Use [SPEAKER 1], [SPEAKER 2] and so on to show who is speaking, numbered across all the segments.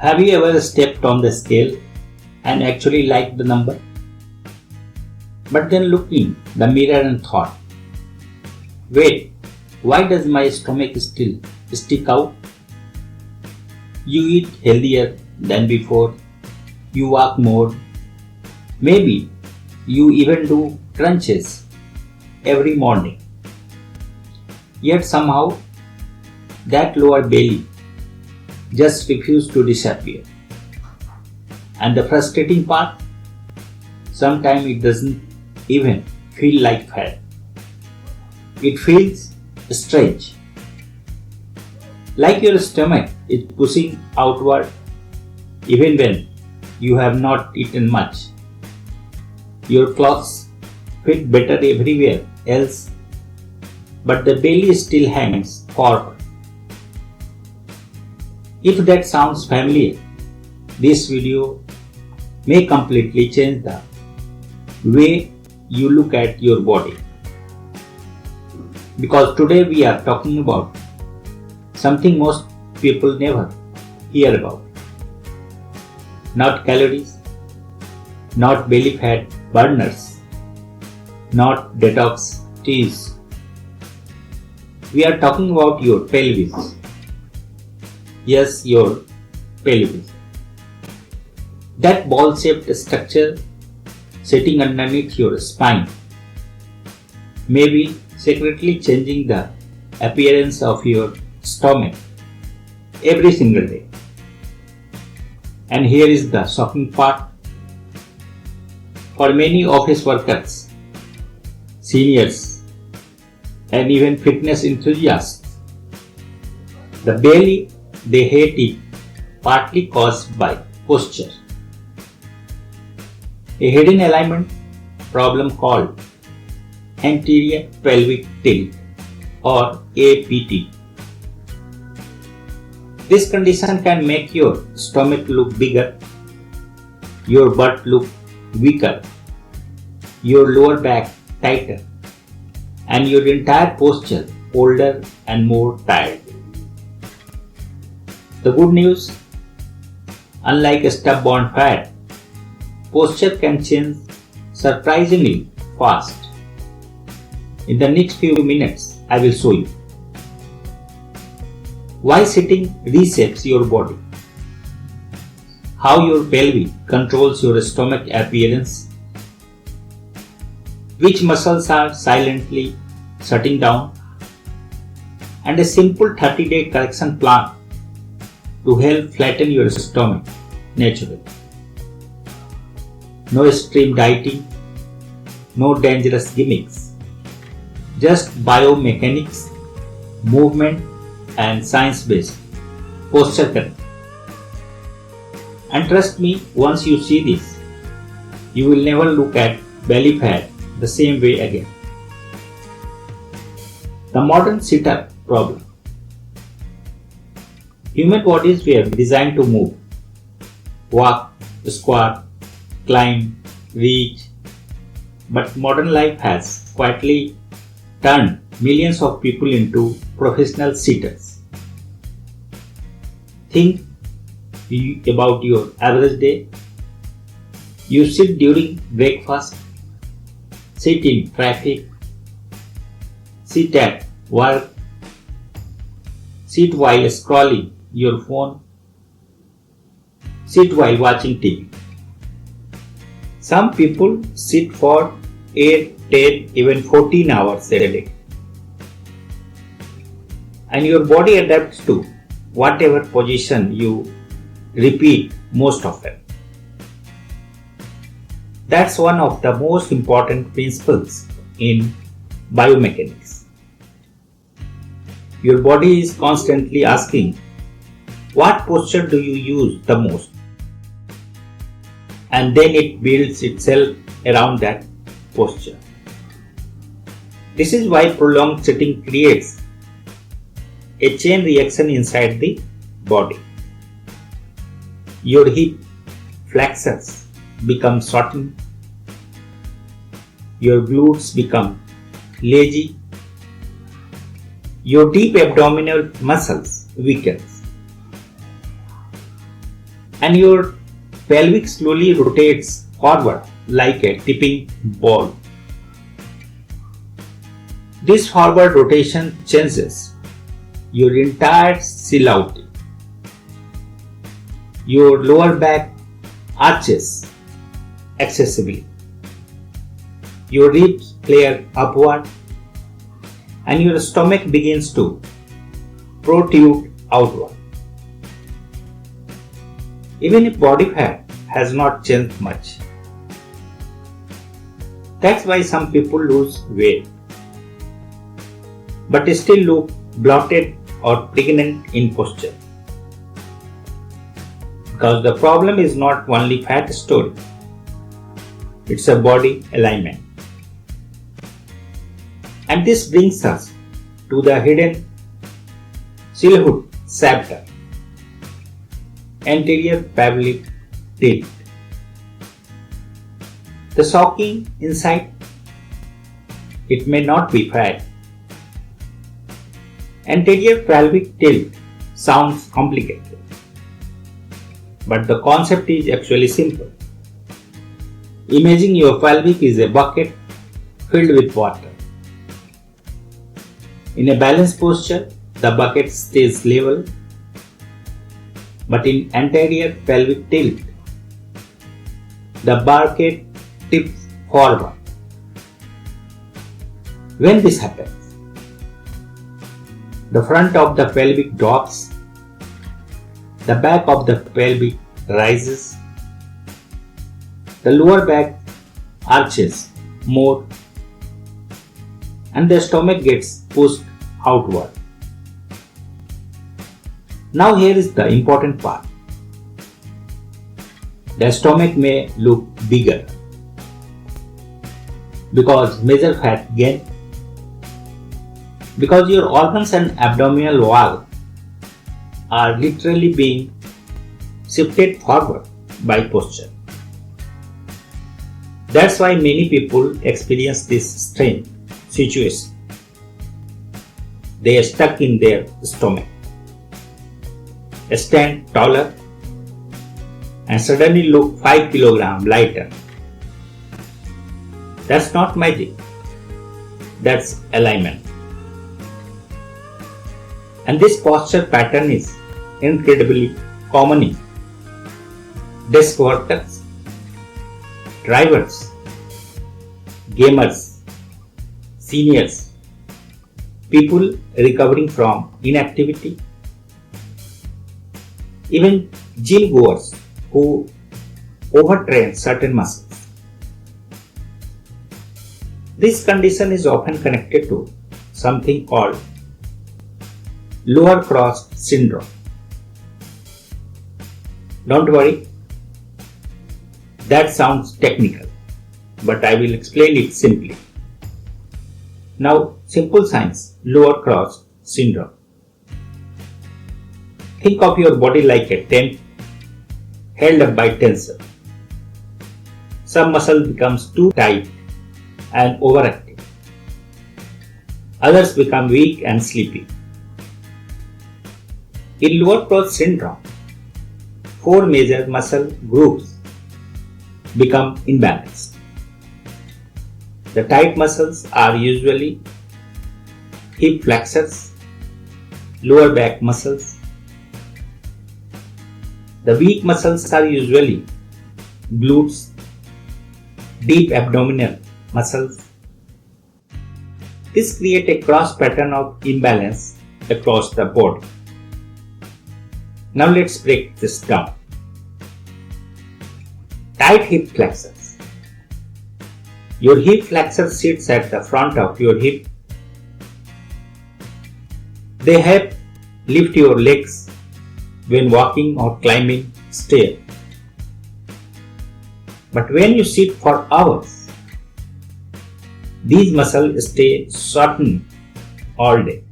[SPEAKER 1] Have you ever stepped on the scale and actually liked the number? But then looked in the mirror and thought, wait, why does my stomach still stick out? You eat healthier than before, you walk more, maybe you even do crunches every morning. Yet somehow that lower belly just refuses to disappear. And the frustrating part, sometimes it doesn't even feel like fat. It feels strange. Like your stomach is pushing outward even when you have not eaten much. Your clothes fit better everywhere else, but the belly still hangs forward. If that sounds familiar, this video may completely change the way you look at your body. Because today we are talking about something most people never hear about. Not calories, not belly fat burners, not detox teas. We are talking about your pelvis. Yes, your pelvis. That ball-shaped structure sitting underneath your spine, maybe secretly changing the appearance of your stomach every single day. And here is the shocking part. For many office workers, seniors, and even fitness enthusiasts, the belly they hate it partly caused by posture. A hidden alignment problem called Anterior Pelvic Tilt or APT. This condition can make your stomach look bigger, your butt look weaker, your lower back tighter, and your entire posture older and more tired. The good news, unlike a stubborn fat, posture can change surprisingly fast. In the next few minutes, I will show you why sitting reshapes your body, how your pelvis controls your stomach appearance, which muscles are silently shutting down, and a simple 30-day correction plan to help flatten your stomach naturally. No extreme dieting, no dangerous gimmicks, just biomechanics, movement, and science-based posture correction. And trust me, once you see this, you will never look at belly fat the same way again. The modern sitter problem. Human bodies were designed to move, walk, squat, climb, reach, but modern life has quietly turned millions of people into professional sitters. Think about your average day. You sit during breakfast, sit in traffic, sit at work, sit while scrolling your phone, sit while watching TV. Some people sit for 8, 10, even 14 hours a day. And your body adapts to whatever position you repeat most often. That's one of the most important principles in biomechanics. Your body is constantly asking, what posture do you use the most? And then it builds itself around that posture. This is why prolonged sitting creates a chain reaction inside the body. Your hip flexors become shortened, your glutes become lazy, your deep abdominal muscles weakens. and your pelvic slowly rotates forward like a tipping ball. This forward rotation changes your entire silhouette. Your lower back arches excessively. Your ribs flare upward and your stomach begins to protrude outward. Even if body fat has not changed much. That's why some people lose weight but still look bloated or pregnant in posture. Because the problem is not only fat story, it's a body alignment. And this brings us to the hidden silhouette chapter, Anterior Pelvic Tilt. The shocking insight, it may not be fat. Anterior pelvic tilt sounds complicated, but the concept is actually simple. Imagine your pelvic is a bucket filled with water. In a balanced posture, the bucket stays level, but in anterior pelvic tilt, the bucket tips forward. When this happens, the front of the pelvic drops, the back of the pelvic rises, the lower back arches more, and the stomach gets pushed outward. Now here is the important part. The stomach may look bigger because major fat gain, because your organs and abdominal wall are literally being shifted forward by posture. That's why many people experience this strange situation. They are stuck in their stomach, stand taller, and suddenly look 5 kg lighter. That's not magic, that's alignment. And this posture pattern is incredibly common in desk workers, drivers, gamers, seniors, people recovering from inactivity, even gym goers who overtrain certain muscles. This condition is often connected to something called lower cross syndrome. Don't worry, that sounds technical, but I will explain it simply. Now, simple science, lower cross syndrome. Think of your body like a tent held up by tensor. Some muscle becomes too tight and overactive. Others become weak and sleepy. In lower cross syndrome, 4 major muscle groups become imbalanced. The tight muscles are usually hip flexors, lower back muscles. The weak muscles are usually glutes, deep abdominal muscles. This creates a cross pattern of imbalance across the body. Now let's break this down. Tight hip flexors. Your hip flexor sits at the front of your hip. They help lift your legs when walking or climbing stairs. But when you sit for hours, these muscles stay shortened all day.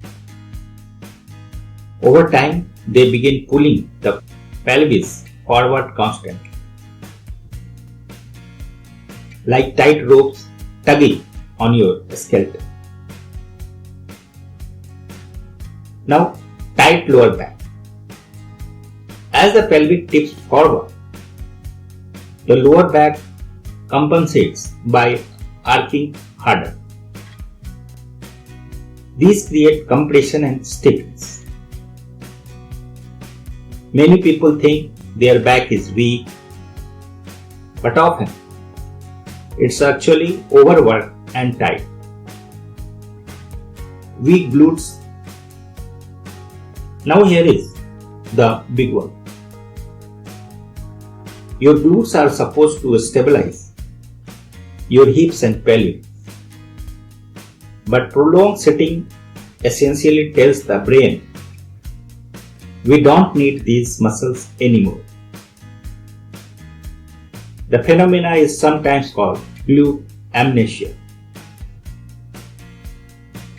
[SPEAKER 1] Over time, they begin pulling the pelvis forward constantly, like tight ropes tugging on your skeleton. Now, tight lower back. As the pelvic tips forward, the lower back compensates by arcing harder. These create compression and stiffness. Many people think their back is weak, but often it's actually overworked and tight. Weak glutes. Now here is the big one. Your glutes are supposed to stabilize your hips and pelvis, but prolonged sitting essentially tells the brain we don't need these muscles anymore. The phenomena is sometimes called glute amnesia.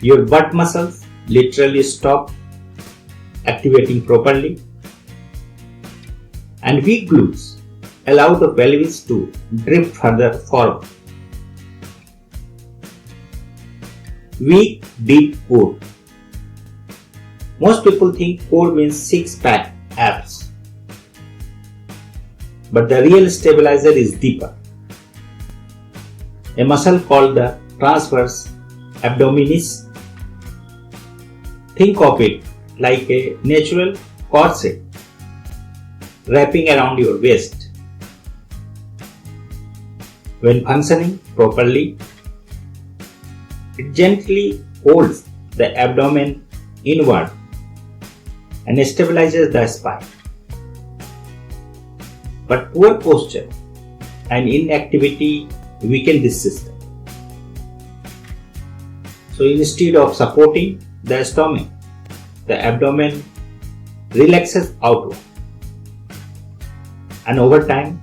[SPEAKER 1] Your butt muscles literally stop activating properly, and weak glutes allow the pelvis to drift further forward. Weak, deep core. Most people think core means six-pack abs, but the real stabilizer is deeper. A muscle called the transverse abdominis. Think of it like a natural corset wrapping around your waist. When functioning properly, it gently holds the abdomen inward and stabilizes the spine. But poor posture and inactivity weaken this system. So instead of supporting the stomach, the abdomen relaxes outward, and over time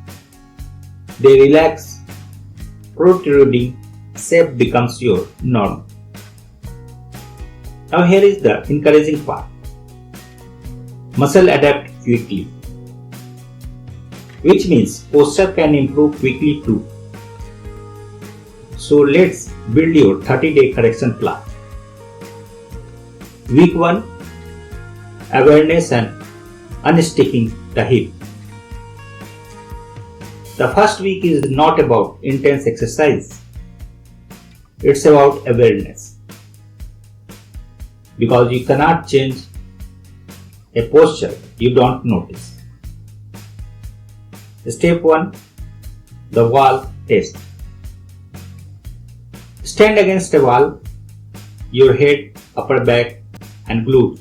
[SPEAKER 1] they relax, protruding shape becomes your norm. Now here is the encouraging part. Muscle adapt quickly, which means posture can improve quickly too. So let's build your 30-day correction plan. Week 1, awareness and unsticking the hip. The first week is not about intense exercise. It's about awareness. Because you cannot change a posture you don't notice. Step 1, the wall test. Stand against a wall. Your head, upper back and glutes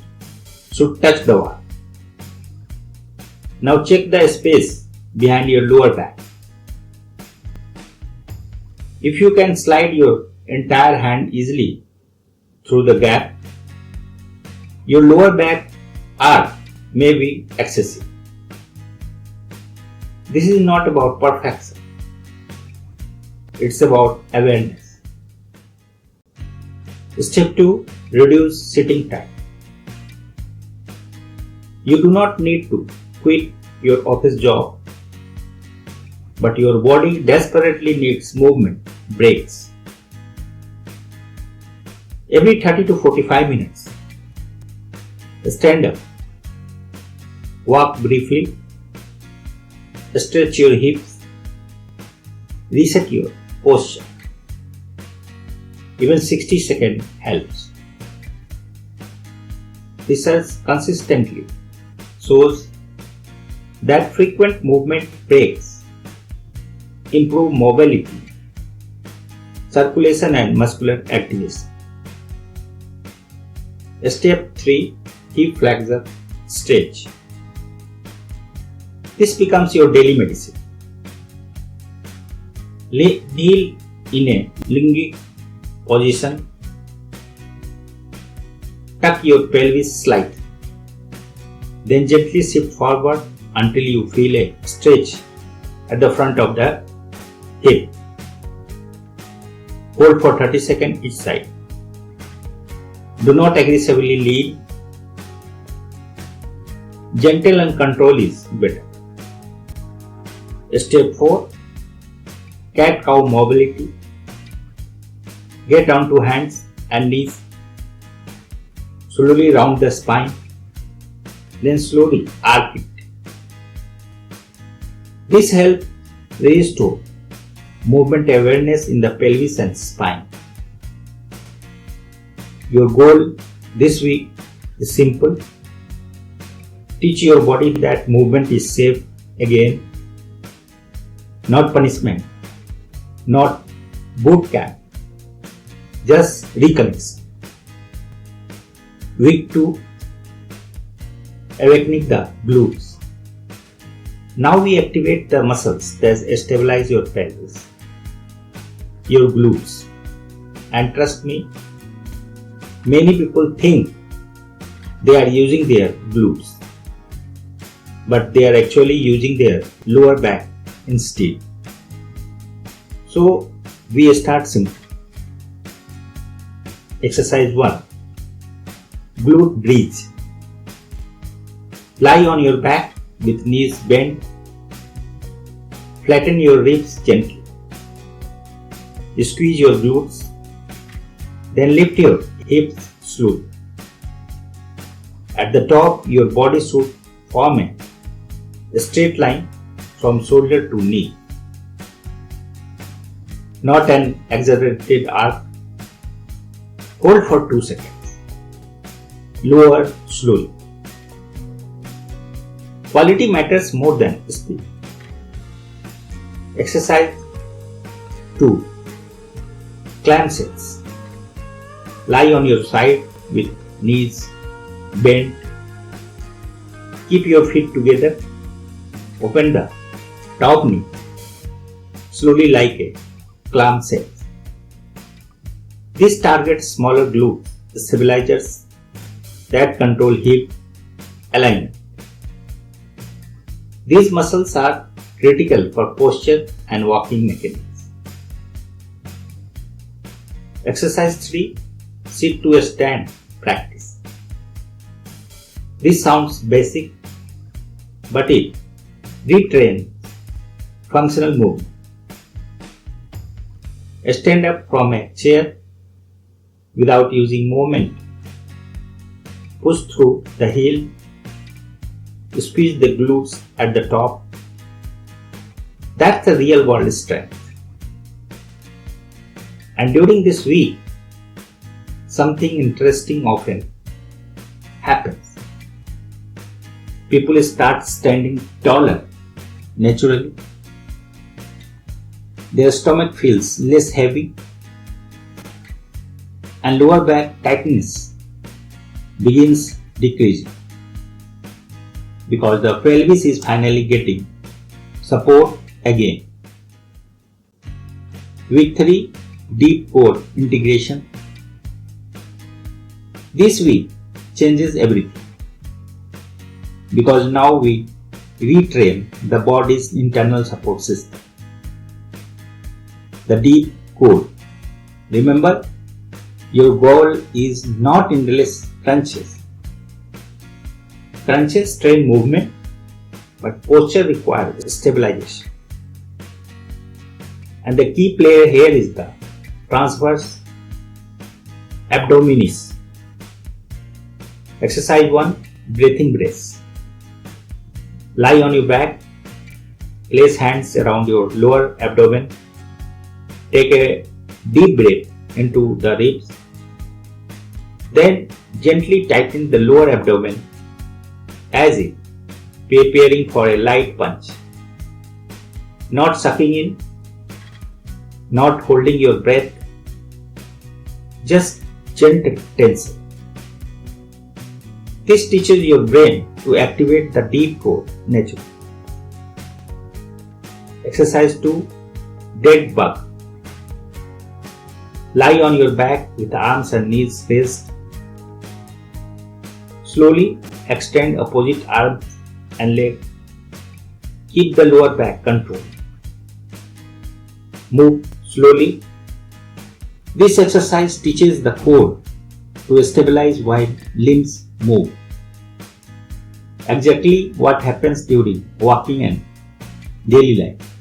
[SPEAKER 1] should touch the wall. Now check the space behind your lower back. If you can slide your entire hand easily through the gap, your lower back arc may be excessive. This is not about perfection. It's about awareness. Step 2, reduce sitting time. You do not need to quit your office job, but your body desperately needs movement breaks. Every 30 to 45 minutes, stand up, walk briefly, stretch your hips, reset your posture. Even 60 seconds helps. Research consistently shows that frequent movement breaks improve mobility, circulation and muscular activation. Step 3, hip flexor stretch. This becomes your daily medicine. Kneel in a lunge position. Tuck your pelvis slightly. Then gently shift forward until you feel a stretch at the front of the hip. Hold for 30 seconds each side. Do not aggressively lean. Gentle and control is better. Step 4, cat-cow mobility. Get down to hands and knees. Slowly round the spine. Then slowly arc it. This helps restore movement awareness in the pelvis and spine. Your goal this week is simple. Teach your body that movement is safe again, not punishment, not boot camp, just reconnection. Week 2, awakening the glutes. Now we activate the muscles that stabilize your pelvis, your glutes. And trust me, many people think they are using their glutes, but they are actually using their lower back instead. So we start simple. Exercise 1. Glute bridge. Lie on your back with knees bent. Flatten your ribs gently. Squeeze your glutes. Then lift your hips slowly. At the top, your body should form a straight line from shoulder to knee, not an exaggerated arc. Hold for 2 seconds. Lower slowly. Quality matters more than speed. Exercise 2. Clam sets. Lie on your side with knees bent. Keep your feet together. Open the top knee slowly like a clam set. This targets smaller glute stabilizers that control hip alignment. These muscles are critical for posture and walking mechanics. Exercise 3. Sit to a stand practice. This sounds basic, but it retrains functional movement. Stand up from a chair without using movement. Push through the heel. Squeeze the glutes at the top. That's the real world strength. And during this week, something interesting often happens. People start standing taller naturally. Their stomach feels less heavy and lower back tightness begins decreasing because the pelvis is finally getting support again. Week 3. Deep core integration. This week changes everything because now we retrain the body's internal support system. The deep core. Remember, your goal is not endless crunches. Crunches train movement, but posture requires stabilization. And the key player here is the transverse abdominis. Exercise 1. Breathing brace. Lie on your back. Place hands around your lower abdomen. Take a deep breath into the ribs. Then gently tighten the lower abdomen as if preparing for a light punch. Not sucking in, not holding your breath, just gentle tension. This teaches your brain to activate the deep core naturally. Exercise 2. Dead bug. Lie on your back with arms and knees raised. Slowly extend opposite arms and leg. Keep the lower back controlled. Move slowly. This exercise teaches the core to stabilize while limbs move. Exactly what happens during walking and daily life.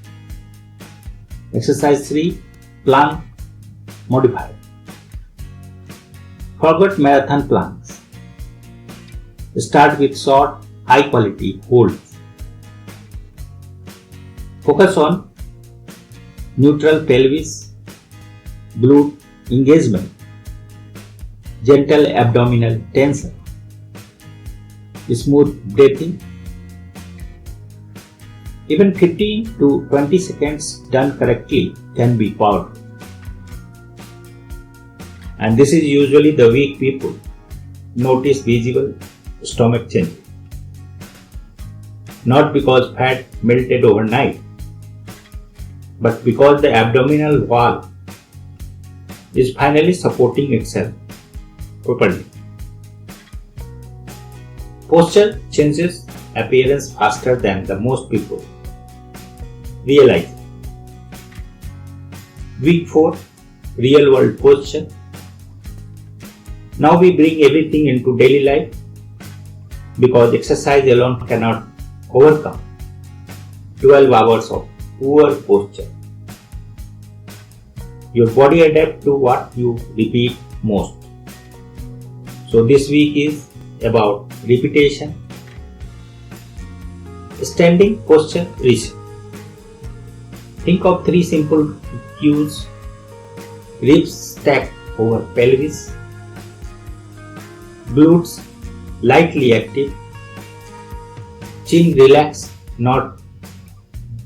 [SPEAKER 1] Exercise 3. Plank modifier. Forget marathon planks. Start with short, high quality holds. Focus on neutral pelvis, glute engagement, gentle abdominal tension, smooth breathing. Even 15 to 20 seconds done correctly can be powerful. And this is usually the weak people notice visible stomach change. Not because fat melted overnight, but because the abdominal wall is finally supporting itself properly. Posture changes appearance faster than the most people realize. Week 4, real world posture. Now we bring everything into daily life because exercise alone cannot overcome 12 hours of poor posture. Your body adapts to what you repeat most. So this week is about repetition. Standing posture reset. Think of 3 simple cues. Ribs stacked over pelvis. Glutes lightly active. Chin relaxed, not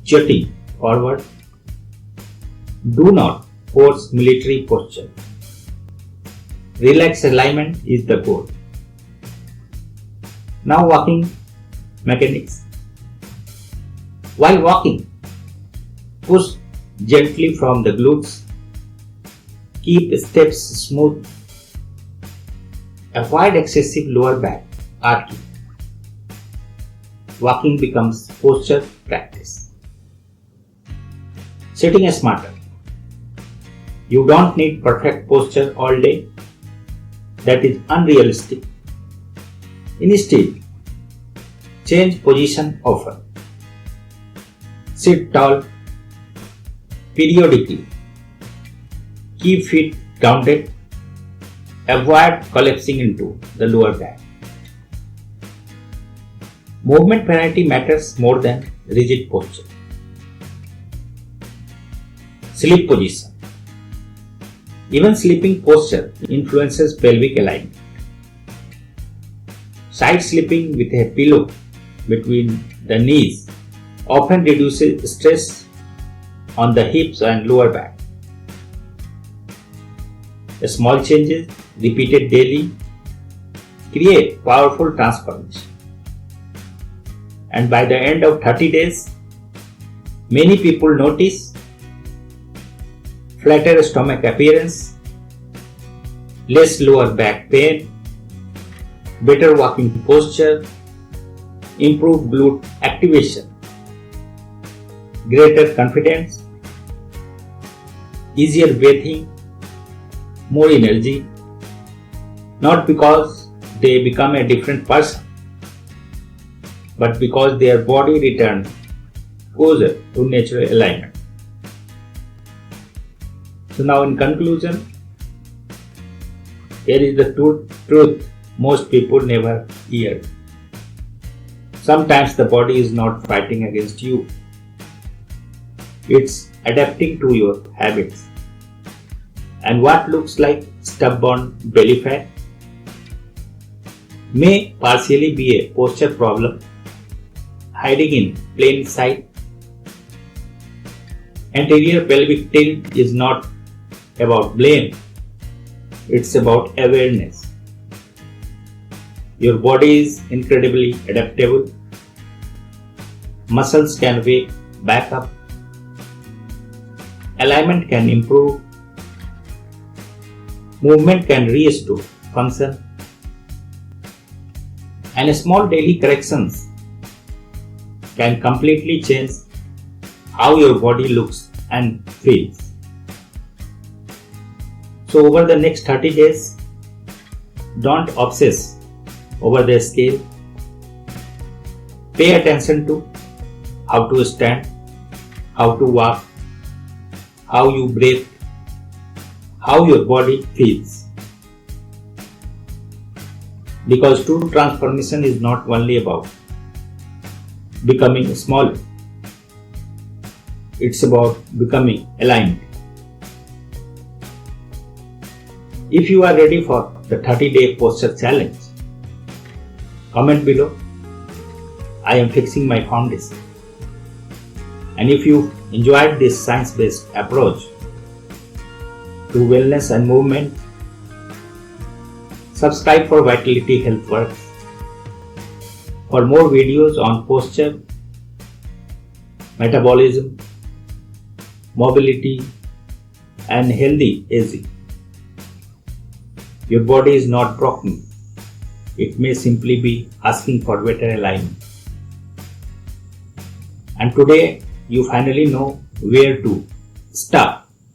[SPEAKER 1] jutting forward. Do not force military posture. Relaxed alignment is the goal. Now walking mechanics. While walking, push gently from the glutes. Keep steps smooth. Avoid excessive lower back arcing. Walking becomes posture practice. Sitting is smarter. You don't need perfect posture all day. That is unrealistic. Instead, change position often. Sit tall periodically. Keep feet grounded. Avoid collapsing into the lower back. Movement variety matters more than rigid posture. Sleep position. Even sleeping posture influences pelvic alignment. Side sleeping with a pillow between the knees often reduces stress on the hips and lower back. Small changes repeated daily create powerful transformation. And by the end of 30 days, many people notice flatter stomach appearance, less lower back pain, better walking posture, improved glute activation, greater confidence, easier breathing, more energy, not because they become a different person, but because their body returned closer to natural alignment. So now in conclusion, here is the truth most people never hear. Sometimes the body is not fighting against you. It's adapting to your habits. And what looks like stubborn belly fat may partially be a posture problem hiding in plain sight. Anterior pelvic tilt is not about blame, it's about awareness. Your body is incredibly adaptable. Muscles can wake back up. Alignment can improve. Movement can restore function. And small daily corrections can completely change how your body looks and feels. So over the next 30 days, don't obsess over the scale. Pay attention to how to stand, how to walk, how you breathe, how your body feels. Because true transformation is not only about becoming smaller. It's about becoming aligned. If you are ready for the 30-day posture challenge, comment below. I am fixing my foundation. And if you enjoyed this science-based approach to wellness and movement, subscribe for Vitality Health Works. For more videos on posture, metabolism, mobility, and healthy aging. Your body is not broken. It may simply be asking for better alignment. And today you finally know where to start.